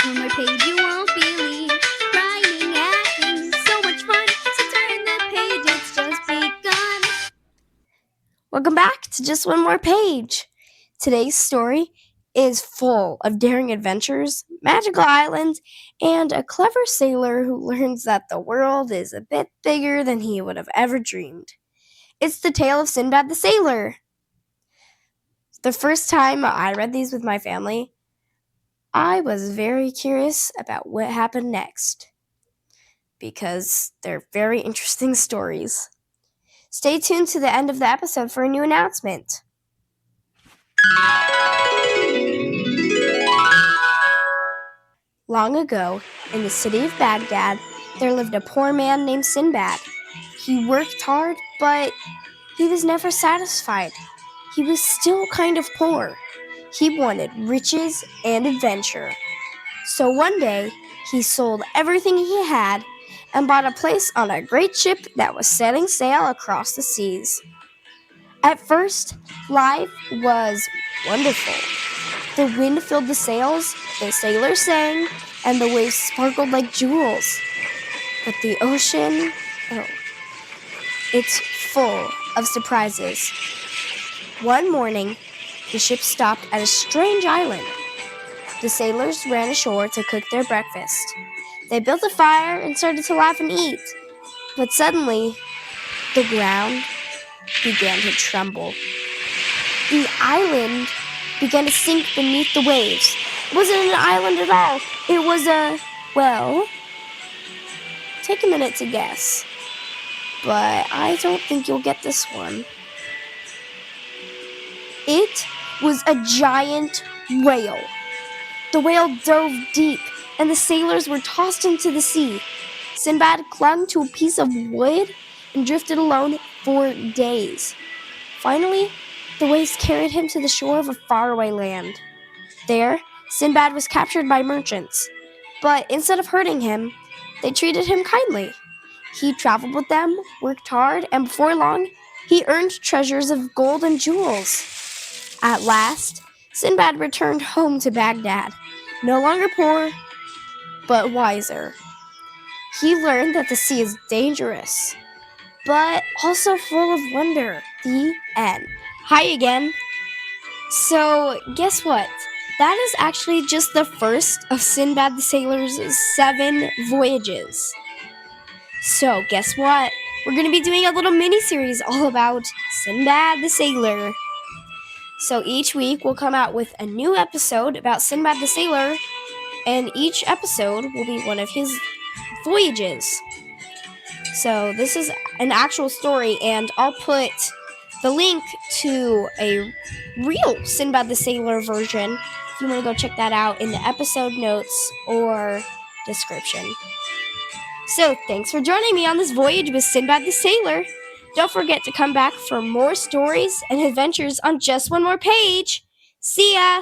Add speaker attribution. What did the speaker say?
Speaker 1: one more page you won't believe. Rhyming, acting, so much fun. So turn the page, it's just begun.
Speaker 2: Welcome back to Just One More Page. Today's story is full of daring adventures, magical islands, and a clever sailor who learns that the world is a bit bigger than he would have ever dreamed. It's the tale of Sinbad the Sailor. The first time I read these with my family, I was very curious about what happened next, because they're very interesting stories. Stay tuned to the end of the episode for a new announcement. Long ago, in the city of Baghdad, there lived a poor man named Sinbad. He worked hard, but he was never satisfied. He was still kind of poor. He wanted riches and adventure. So one day, he sold everything he had and bought a place on a great ship that was setting sail across the seas. At first, life was wonderful. The wind filled the sails, the sailors sang, and the waves sparkled like jewels. But the ocean, it's full of surprises. One morning, the ship stopped at a strange island. The sailors ran ashore to cook their breakfast. They built a fire and started to laugh and eat. But suddenly, the ground began to tremble. The island began to sink beneath the waves. It wasn't an island at all. It was take a minute to guess. But I don't think you'll get this one. It was a giant whale. The whale dove deep, and the sailors were tossed into the sea. Sinbad clung to a piece of wood and drifted alone for days. Finally, the waves carried him to the shore of a faraway land. There, Sinbad was captured by merchants, but instead of hurting him, they treated him kindly. He traveled with them, worked hard, and before long, he earned treasures of gold and jewels. At last, Sinbad returned home to Baghdad, no longer poor, but wiser. He learned that the sea is dangerous, but also full of wonder. The end. Hi again. So, guess what? That is actually just the first of Sinbad the Sailor's 7 voyages. So, guess what? We're going to be doing a little mini-series all about Sinbad the Sailor. So each week we'll come out with a new episode about Sinbad the Sailor, and each episode will be one of his voyages. So this is an actual story, and I'll put the link to a real Sinbad the Sailor version if you want to go check that out in the episode notes or description. So thanks for joining me on this voyage with Sinbad the Sailor. Don't forget to come back for more stories and adventures on Just One More Page. See ya!